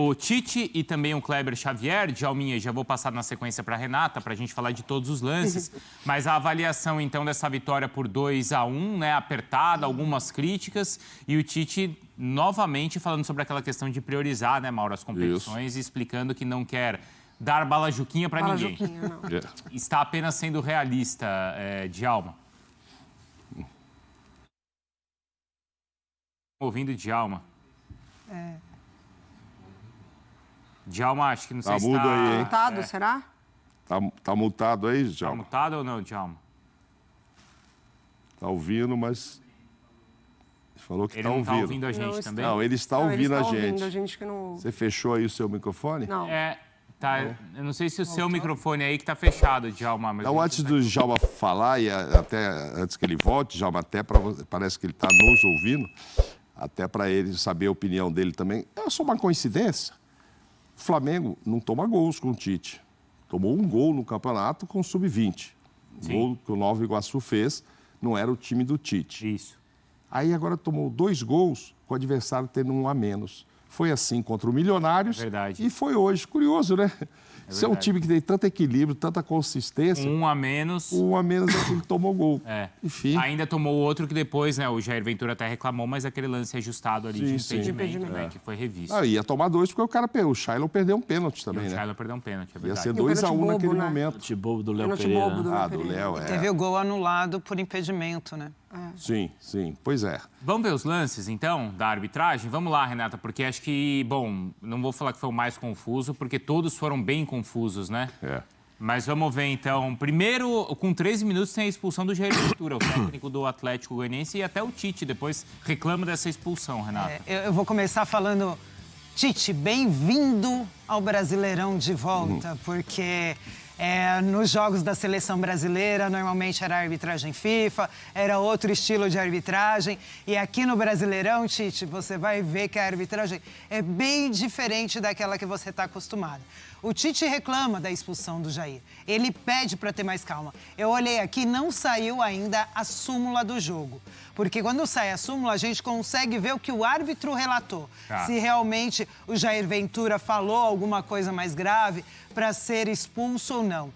o Tite e também o Kleber Xavier. Djalminha, já vou passar na sequência para a Renata, para a gente falar de todos os lances. Mas a avaliação, então, dessa vitória por 2-1, né, apertada, algumas críticas. E o Tite, novamente, falando sobre aquela questão de priorizar, né, Mauro, as competições, e explicando que não quer dar bala-juquinha para ninguém. Não. Está apenas sendo realista, Djalma. Ouvindo Djalma. Djalma, acho que não sei Tá se mudo está... aí, hein? Mutado, será? Tá mutado aí, Tá Djalma? mutado ou não, Djalma? Tá ouvindo, mas... Ele falou que Ele tá não ouvindo. tá ouvindo a gente também? Não, ele está Não, ouvindo ele a está gente. ouvindo a gente que não... Você fechou aí o seu microfone? Não. Tá, eu não sei se o seu microfone aí que tá fechado, Djalma. Mas Então, antes do Djalma falar, e até antes que ele volte, Djalma, até parece que ele está nos ouvindo, até para ele saber a opinião dele também. É só uma coincidência. O Flamengo não toma gols com o Tite. Tomou um gol no campeonato com o Sub-20. O gol que o Nova Iguaçu fez não era o time do Tite. Isso. Aí agora tomou 2 gols com o adversário tendo 1 a menos. Foi assim contra o Milionários Verdade. e foi hoje. Curioso, né? Isso é um verdade. time que tem tanto equilíbrio, tanta consistência. 1 a menos. 1 a menos é que ele tomou gol. Enfim. Ainda tomou outro que depois, né, o Jair Ventura até reclamou, mas aquele lance ajustado ali de Sim, impedimento, né, que foi revisto. Ah, ia tomar 2 porque o cara perdeu. O Shailon perdeu um pênalti também, E o né? Shailon perdeu um pênalti, é Ia verdade. ser E o 2 a 1 pênalti bobo, naquele né? momento. Pênalti bobo do Léo Pênalti Pereira. bobo do né? Léo Ah, do Pereira. Léo, Teve o gol anulado por impedimento, né? Sim, sim. Pois é. Vamos ver os lances, então, da arbitragem? Vamos lá, Renata, porque acho que, bom, não vou falar que foi o mais confuso, porque todos foram bem confusos, né? Mas vamos ver, então. Primeiro, com 13 minutos, tem a expulsão do Jair Ventura, o técnico do Atlético Goianiense, e até o Tite depois reclama dessa expulsão, Renata. Eu vou começar falando, Tite, bem-vindo ao Brasileirão de volta, porque nos jogos da seleção brasileira, normalmente era arbitragem FIFA, era outro estilo de arbitragem, e aqui no Brasileirão, Tite, você vai ver que a arbitragem é bem diferente daquela que você está acostumado. O Tite reclama da expulsão do Jair. Ele pede para ter mais calma. Eu olhei aqui, não saiu ainda a súmula do jogo. Porque quando sai a súmula, a gente consegue ver o que o árbitro relatou. Se realmente o Jair Ventura falou alguma coisa mais grave para ser expulso ou não.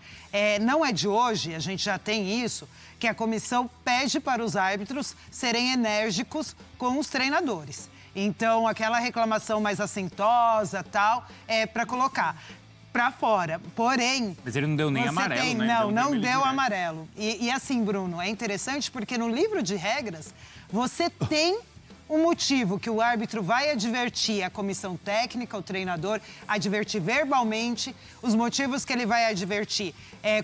Não é de hoje, a gente já tem isso, que a comissão pede para os árbitros serem enérgicos com os treinadores. Então, aquela reclamação mais assentosa, tal, é para colocar para fora. Porém... Mas ele não deu nem amarelo, né? Não deu amarelo. E assim, Bruno, é interessante porque no livro de regras, você tem um motivo que o árbitro vai advertir a comissão técnica, o treinador, advertir verbalmente, os motivos que ele vai advertir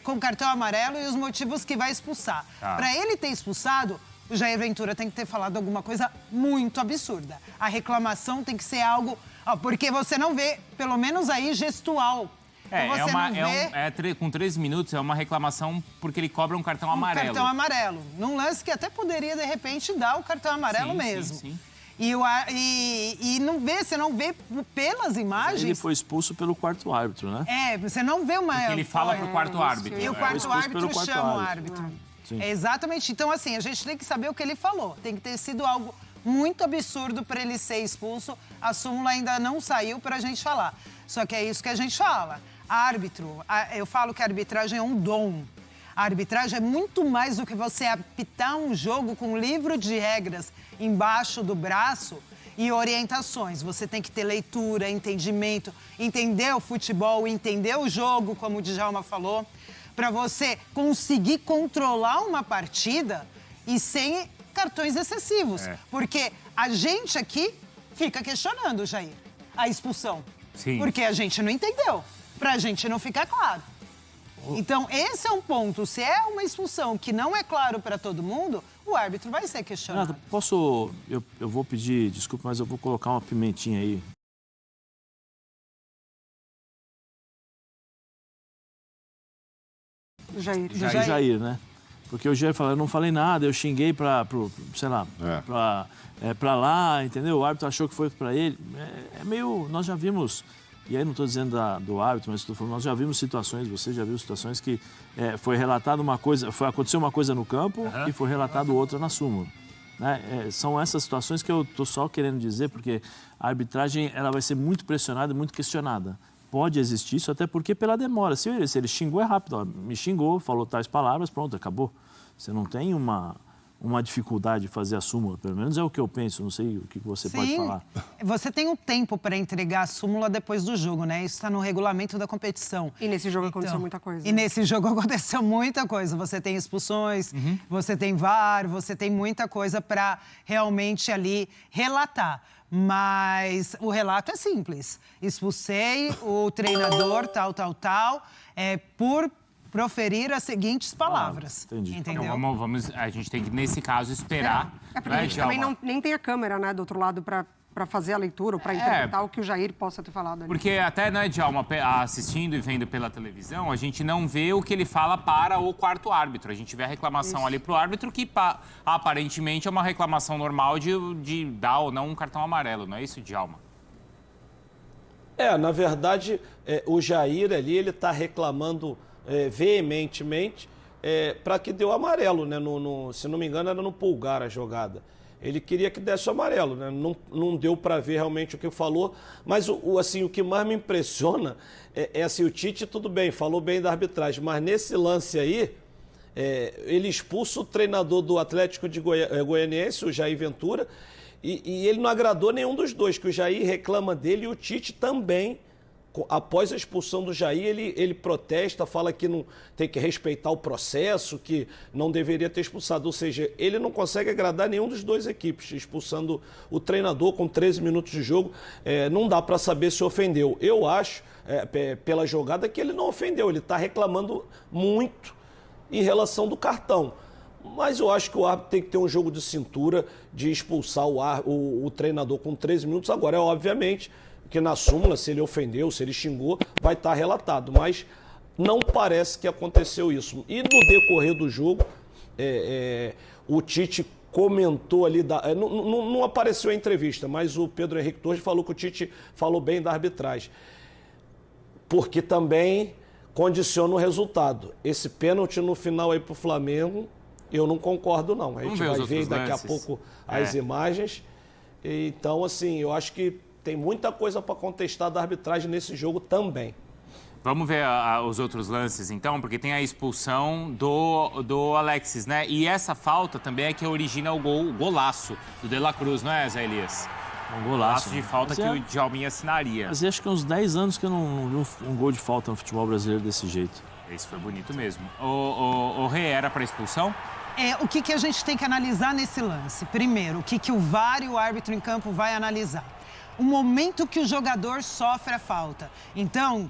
com cartão amarelo e os motivos que vai expulsar. Para ele ter expulsado, o Jair Ventura tem que ter falado alguma coisa muito absurda. A reclamação tem que ser algo... porque você não vê, pelo menos aí, gestual. Com 13 minutos, é uma reclamação porque ele cobra um cartão amarelo. Cartão amarelo. Num lance que até poderia, de repente, dar o cartão amarelo mesmo. Sim. E não vê, você não vê pelas imagens... Ele foi expulso pelo quarto árbitro, né? Você não vê uma... Porque ele fala pro quarto árbitro. E o quarto árbitro chama o árbitro. Exatamente. Então, assim, a gente tem que saber o que ele falou. Tem que ter sido algo muito absurdo para ele ser expulso. A súmula ainda não saiu para a gente falar. Só que é isso que a gente fala. Árbitro, eu falo que a arbitragem é um dom. A arbitragem é muito mais do que você apitar um jogo com um livro de regras embaixo do braço e orientações. Você tem que ter leitura, entendimento, entender o futebol, entender o jogo, como o Djalma falou, para você conseguir controlar uma partida e sem cartões excessivos. Porque a gente aqui fica questionando, Jair, a expulsão. Sim. Porque a gente não entendeu. Pra gente não ficar claro. Então, esse é um ponto. Se é uma expulsão que não é claro para todo mundo, o árbitro vai ser questionado. Renata, posso... Eu vou pedir desculpa, mas eu vou colocar uma pimentinha aí. Jair, né? Porque o Jair falou, eu não falei nada, eu xinguei pra lá, entendeu? O árbitro achou que foi pra ele. É meio... Nós já vimos... E aí não estou dizendo do árbitro, mas estou falando, nós já vimos situações, você já viu situações que foi relatado uma coisa, aconteceu uma coisa no campo e foi relatado outra na súmula. Né? São essas situações que eu estou só querendo dizer, porque a arbitragem ela vai ser muito pressionada e muito questionada. Pode existir isso, até porque pela demora. Se ele xingou, é rápido. Ó, me xingou, falou tais palavras, pronto, acabou. Você não tem uma dificuldade de fazer a súmula, pelo menos é o que eu penso, não sei o que você pode falar. Você tem um tempo para entregar a súmula depois do jogo, né? Isso está no regulamento da competição. E nesse jogo aconteceu muita coisa. E nesse jogo aconteceu muita coisa. Você tem expulsões, você tem VAR, você tem muita coisa para realmente ali relatar. Mas o relato é simples. Expulsei o treinador, tal, por proferir as seguintes palavras. Entendi. Entendeu? Então, a gente tem que, nesse caso, esperar. Porque a gente também nem tem a câmera, né, do outro lado para fazer a leitura ou para interpretar o que o Jair possa ter falado ali. Porque até, né, Djalma, assistindo e vendo pela televisão, a gente não vê o que ele fala para o quarto árbitro. A gente vê a reclamação ali para o árbitro, que aparentemente é uma reclamação normal de dar ou não um cartão amarelo. Não é isso, Djalma? Na verdade, o Jair ali, ele está reclamando veementemente para que deu amarelo, né? Se não me engano, era no Pulgar a jogada. Ele queria que desse o amarelo, né? Não deu para ver realmente o que falou, mas assim, o que mais me impressiona é assim, o Tite, tudo bem, falou bem da arbitragem, mas nesse lance aí, ele expulsa o treinador do Atlético de Goianiense, o Jair Ventura, e ele não agradou nenhum dos dois, que o Jair reclama dele e o Tite também. Após a expulsão do Jair, ele protesta, fala que não tem que respeitar o processo, que não deveria ter expulsado. Ou seja, ele não consegue agradar nenhum dos dois equipes, expulsando o treinador com 13 minutos de jogo. Não dá para saber se ofendeu. Eu acho, pela jogada, que ele não ofendeu. Ele está reclamando muito em relação do cartão. Mas eu acho que o árbitro tem que ter um jogo de cintura, de expulsar o treinador com 13 minutos. Agora, obviamente, que na súmula, se ele ofendeu, se ele xingou, vai estar relatado. Mas não parece que aconteceu isso. E no decorrer do jogo, o Tite comentou ali, não apareceu a entrevista, mas o Pedro Henrique Torres falou que o Tite falou bem da arbitragem. Porque também condiciona o resultado. Esse pênalti no final aí pro Flamengo, eu não concordo não. A gente vai ver daqui a pouco as imagens. Então, assim, eu acho que tem muita coisa para contestar da arbitragem nesse jogo também. Vamos ver os outros lances, então, porque tem a expulsão do Alexis, né? E essa falta também é que origina o golaço do De La Cruz, não é, Zé Elias? Um golaço de falta que o Djalminha assinaria. Mas acho que há uns 10 anos que eu não vi um gol de falta no futebol brasileiro desse jeito. Esse foi bonito mesmo. O Rei era para expulsão? O que a gente tem que analisar nesse lance? Primeiro, o que o VAR e o árbitro em campo vai analisar? O momento que o jogador sofre a falta. Então,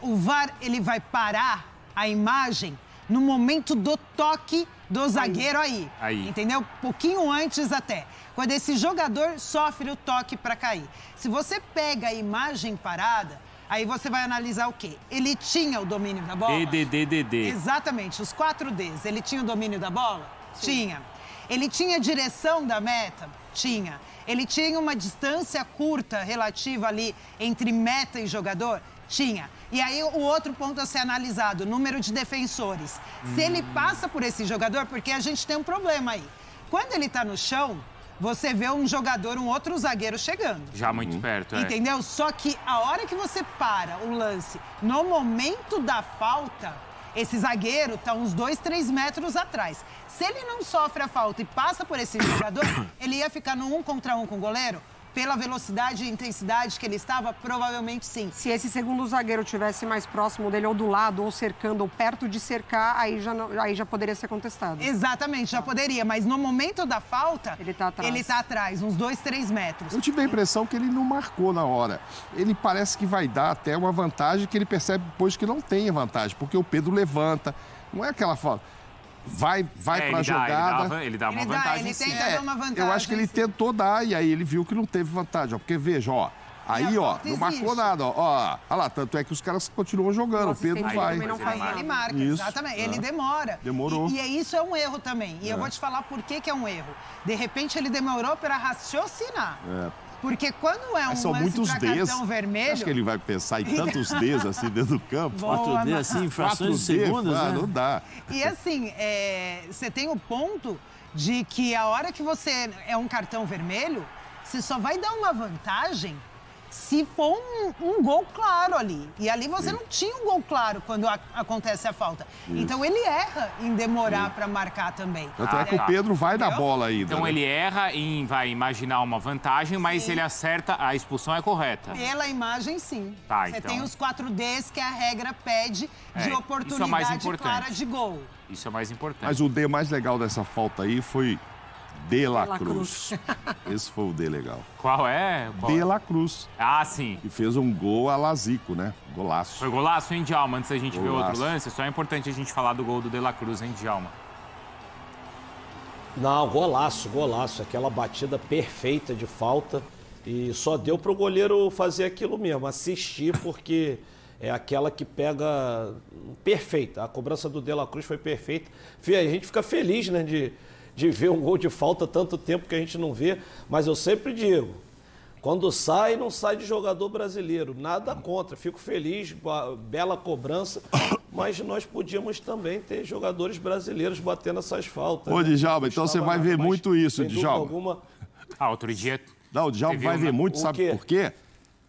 o VAR ele vai parar a imagem no momento do toque do zagueiro aí. Entendeu? Pouquinho antes até. Quando esse jogador sofre o toque para cair. Se você pega a imagem parada, aí você vai analisar o quê? Ele tinha o domínio da bola? DDD. Exatamente, os 4 Ds. Ele tinha o domínio da bola? Sim. Tinha. Ele tinha direção da meta? Tinha. Ele tinha uma distância curta relativa ali entre meta e jogador? Tinha. E aí o outro ponto a ser analisado, o número de defensores. Se ele passa por esse jogador, porque a gente tem um problema aí. Quando ele tá no chão, você vê um jogador, um outro zagueiro chegando. Já muito perto, Entendeu? Só que a hora que você para o lance, no momento da falta, esse zagueiro tá uns 2, 3 metros atrás. Se ele não sofre a falta e passa por esse jogador, ele ia ficar no 1 contra 1 com o goleiro? Pela velocidade e intensidade que ele estava, provavelmente sim. Se esse segundo zagueiro tivesse mais próximo dele, ou do lado, ou cercando, ou perto de cercar, aí já poderia ser contestado. Exatamente, já poderia. Mas no momento da falta, ele tá atrás, uns 2, 3 metros. Eu tive a impressão que ele não marcou na hora. Ele parece que vai dar até uma vantagem que ele percebe depois que não tem vantagem, porque o Pedro levanta. Não é aquela falta. Vai pra jogada. Ele dá uma vantagem. Ele tenta dar uma vantagem. Eu acho que ele tentou dar e aí ele viu que não teve vantagem. Porque veja, aí, não marcou nada. Olha lá, tanto é que os caras continuam jogando. O Pedro vai. Ele marca, exatamente. Ele demora. Demorou. E isso é um erro também. E eu vou te falar por que é um erro. De repente, ele demorou para raciocinar. Porque quando é um são lance muitos pra Ds. cartão vermelho... Acho que ele vai pensar em tantos Ds assim dentro do campo. 4D, assim, em frações de segundos, né? Não dá. E assim, você tem o ponto de que a hora que você é um cartão vermelho, você só vai dar uma vantagem se for um gol claro ali. E ali você não tinha um gol claro quando acontece a falta. Então ele erra em demorar para marcar também. Tanto é que o Pedro vai na bola ainda. Então né? ele erra em vai imaginar uma vantagem, mas ele acerta, a expulsão é correta. Pela imagem, sim. Tá, você então. tem os 4Ds que a regra pede de isso é mais oportunidade importante. clara de gol. Isso é mais importante. Mas o D mais legal dessa falta aí foi De La La Cruz. Esse foi o D legal. Qual é? De La Cruz. Ah, sim. E fez um gol a la Zico, né? Golaço. Foi golaço, hein, Djalma? Antes da gente ver outro Golaço. lance, só é importante a gente falar do gol do De La Cruz, hein, Djalma? Não, golaço, golaço. Aquela batida perfeita de falta. E só deu pro goleiro fazer aquilo mesmo, assistir, porque é aquela que pega perfeita. A cobrança do De La Cruz foi perfeita. A gente fica feliz, né, de ver um gol de falta tanto tempo que a gente não vê. Mas eu sempre digo, quando sai, não sai de jogador brasileiro. Nada contra, fico feliz, bela cobrança. Mas nós podíamos também ter jogadores brasileiros batendo essas faltas. Ô, Djalma, então você vai ver muito isso, Djalma. Alguma... Outro dia... Não, o Djalma Teve vai ver muito, o sabe quê? por quê?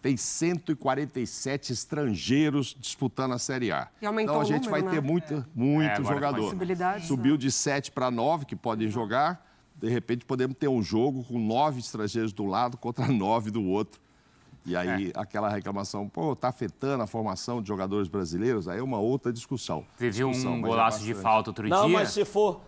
Tem 147 estrangeiros disputando a Série A. E aumentou então a o gente número, vai ter né? muito agora com a jogador. possibilidade, Subiu de 7 para 9 que podem jogar. De repente podemos ter um jogo com 9 estrangeiros do lado contra 9 do outro. E aí aquela reclamação, pô, tá afetando a formação de jogadores brasileiros? Aí é uma outra discussão. Teve Discussão, um mas é golaço de bastante. falta outro Não, dia. mas se for.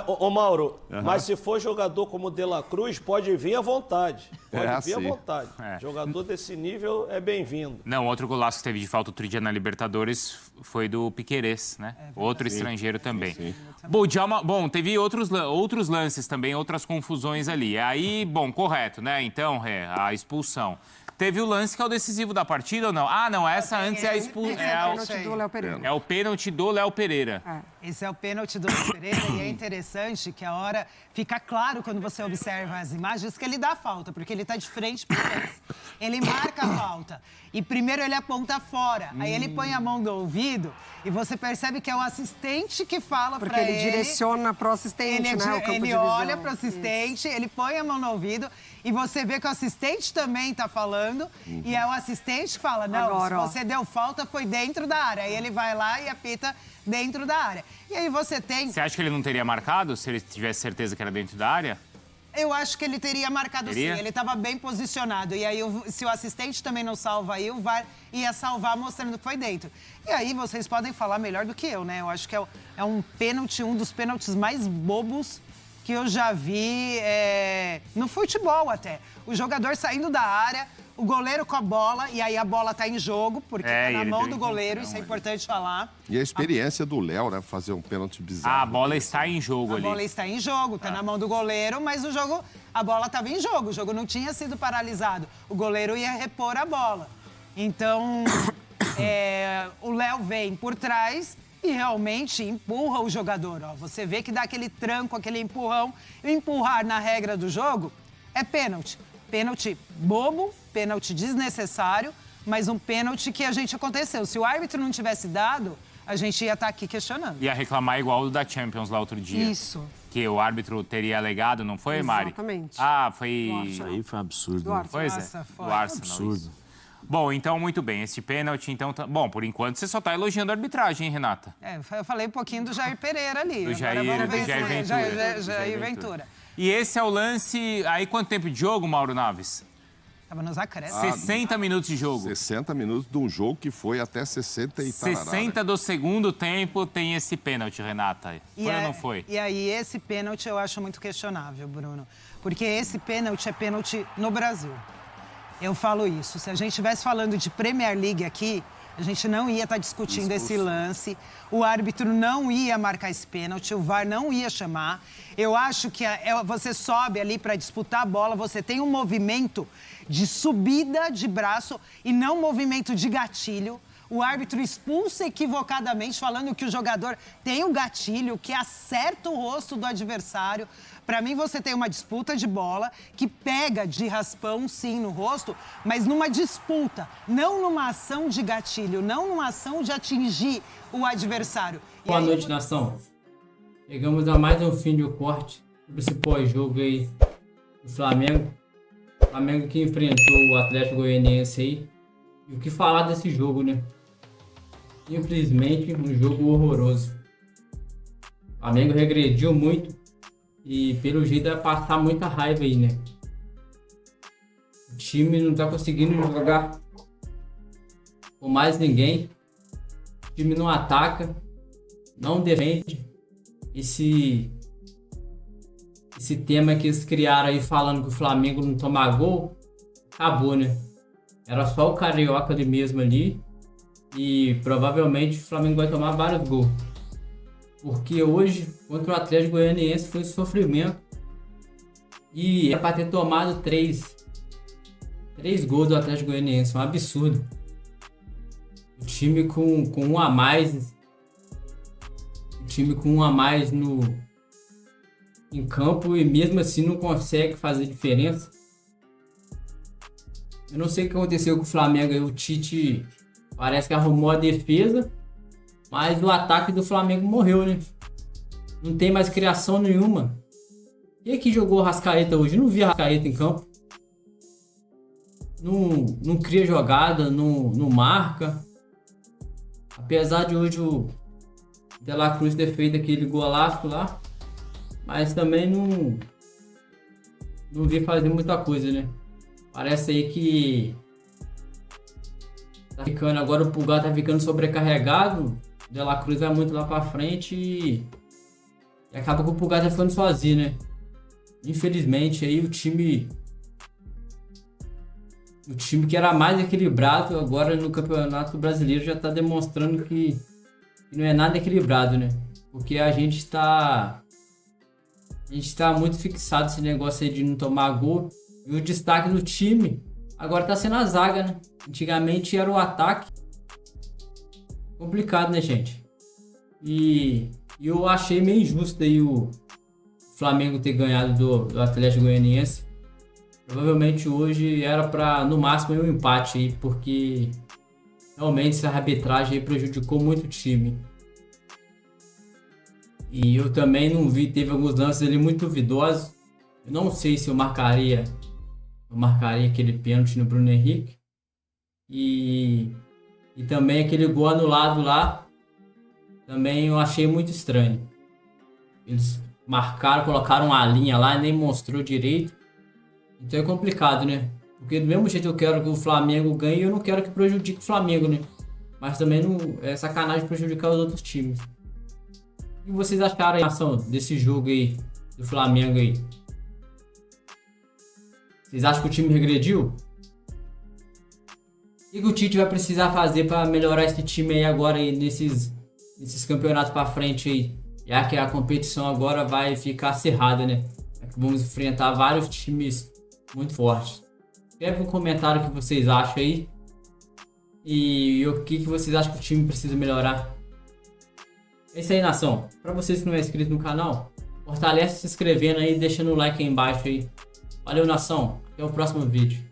Ô Mauro, mas se for jogador como o De La Cruz, pode vir à vontade. Pode vir à assim. vontade. É. Jogador desse nível é bem-vindo. Não, outro golaço que teve de falta outro dia na Libertadores foi do Piquerez, né? Outro estrangeiro também. Bom, Djalma, teve outros lances também, outras confusões ali. Aí, bom, correto, né? Então, a expulsão. Teve o lance que é o decisivo da partida ou não? Ah, não, essa antes é a expulsão. Pênalti do Léo Pereira. É o pênalti do Léo Pereira. Esse é o pênalti do Léo Pereira e é interessante que a hora fica claro quando você observa as imagens que ele dá a falta, porque ele está de frente para o lance. Ele marca a falta e primeiro ele aponta fora, aí ele põe a mão no ouvido e você percebe que é o assistente que fala para Porque ele. ele direciona pro assistente, né? O campo de Ele visão. olha pro assistente, ele põe a mão no ouvido e você vê que o assistente também tá falando e é o assistente que fala, não, Agora, ó. se você deu falta foi dentro da área. Aí ele vai lá e apita dentro da área. E aí você tem... Você acha que ele não teria marcado se ele tivesse certeza que era dentro da área? Eu acho que ele teria marcado Teria? sim, ele estava bem posicionado. E aí, se o assistente também não salva aí, o VAR ia salvar mostrando que foi dentro. E aí, vocês podem falar melhor do que eu, né? Eu acho que é um pênalti, um dos pênaltis mais bobos que eu já vi no futebol até. O jogador saindo da área, o goleiro com a bola, e aí a bola tá em jogo, porque tá na ele mão deu do goleiro, intenção isso é ali. importante falar. E a experiência do Léo, né? Fazer um pênalti bizarro. A bola está em jogo A ali. bola está em jogo, tá na mão do goleiro, mas a bola estava em jogo, o jogo não tinha sido paralisado. O goleiro ia repor a bola. Então, o Léo vem por trás e realmente empurra o jogador. Ó. Você vê que dá aquele tranco, aquele empurrão. E empurrar na regra do jogo é pênalti. Pênalti bobo, pênalti desnecessário, mas um pênalti que a gente aconteceu. Se o árbitro não tivesse dado, a gente ia estar aqui questionando. Ia reclamar igual o da Champions lá outro dia. Isso. Que o árbitro teria alegado, não foi, Mari? Exatamente. Ah, foi... Isso aí foi um absurdo. Do Arsenal. Pois Nossa, é, foi do Arsenal. absurdo. Isso. Bom, então, muito bem. Esse pênalti, então... Bom, por enquanto, você só está elogiando a arbitragem, hein, Renata? Eu falei um pouquinho do Jair Pereira ali. Do Agora Jair vamos ver Ventura. Jair Ventura. E esse é o lance... Aí, quanto tempo de jogo, Mauro Naves? Tava nos acréscimos. 60 minutos de jogo. 60 minutos de um jogo que foi até 60 e tarará, 60 do segundo tempo tem esse pênalti, Renata. Foi ou não foi? E aí, esse pênalti eu acho muito questionável, Bruno. Porque esse pênalti é pênalti no Brasil. Eu falo isso. Se a gente estivesse falando de Premier League aqui, a gente não ia estar discutindo esse lance. O árbitro não ia marcar esse pênalti, o VAR não ia chamar. Eu acho que você sobe ali para disputar a bola, você tem um movimento de subida de braço e não movimento de gatilho. O árbitro expulsa equivocadamente, falando que o jogador tem um gatilho, que acerta o rosto do adversário. Para mim, você tem uma disputa de bola que pega de raspão, sim, no rosto, mas numa disputa, não numa ação de gatilho, não numa ação de atingir o adversário. Boa noite, nação. Chegamos a mais um fim de corte sobre esse pós-jogo aí do Flamengo. O Flamengo que enfrentou o Atlético Goianiense aí. E o que falar desse jogo, né? Infelizmente, um jogo horroroso. O Flamengo regrediu muito e pelo jeito vai passar muita raiva aí, né? O time não tá conseguindo jogar com mais ninguém. O time não ataca, não defende. Esse tema que eles criaram aí falando que o Flamengo não toma gol, acabou, né? Era só o Carioca ali mesmo ali. E provavelmente o Flamengo vai tomar vários gols. Porque hoje, contra o Atlético Goianiense, foi sofrimento. E é para ter tomado 3 gols do Atlético Goianiense. Um absurdo. O time com um a mais. O time com um a mais em campo e mesmo assim não consegue fazer diferença. Eu não sei o que aconteceu com o Flamengo aí. O Tite parece que arrumou a defesa, mas o ataque do Flamengo morreu, né? Não tem mais criação nenhuma. Quem é que jogou Arrascaeta hoje? Eu não vi Arrascaeta em campo. Não cria jogada, não marca. Apesar de hoje o De La Cruz ter feito aquele golaço lá, mas também não vi fazer muita coisa, né? Parece aí que tá ficando, agora o Pulgar tá ficando sobrecarregado. O De La Cruz vai muito lá pra frente e acaba que o Pulgar tá ficando sozinho, né? Infelizmente aí o time que era mais equilibrado agora no Campeonato Brasileiro já tá demonstrando que não é nada equilibrado, né? Porque a gente tá muito fixado nesse negócio aí de não tomar gol. E o destaque do time agora tá sendo a zaga, né? Antigamente era o ataque. Complicado, né, gente? E eu achei meio injusto aí o Flamengo ter ganhado do Atlético Goianiense. Provavelmente hoje era para no máximo um empate aí, porque realmente essa arbitragem aí prejudicou muito o time. E eu também não vi, teve alguns lances ali muito duvidosos. Eu não sei se eu marcaria aquele pênalti no Bruno Henrique. E também aquele gol anulado lá, também eu achei muito estranho. Eles marcaram, colocaram uma linha lá e nem mostrou direito. Então é complicado, né? Porque do mesmo jeito eu quero que o Flamengo ganhe, eu não quero que prejudique o Flamengo, né? Mas também não é sacanagem prejudicar os outros times. O que vocês acharam aí desse jogo aí, do Flamengo aí? Vocês acham que o time regrediu? O que o Tite vai precisar fazer para melhorar esse time aí agora aí, nesses campeonatos para frente aí? Já que a competição agora vai ficar acirrada, né? Vamos enfrentar vários times muito fortes. Escreve no comentário o que vocês acham aí. E o que vocês acham que o time precisa melhorar. É isso aí, nação. Para vocês que não é inscrito no canal, fortalece se inscrevendo aí e deixando o like aí embaixo aí. Valeu, nação. Até o próximo vídeo.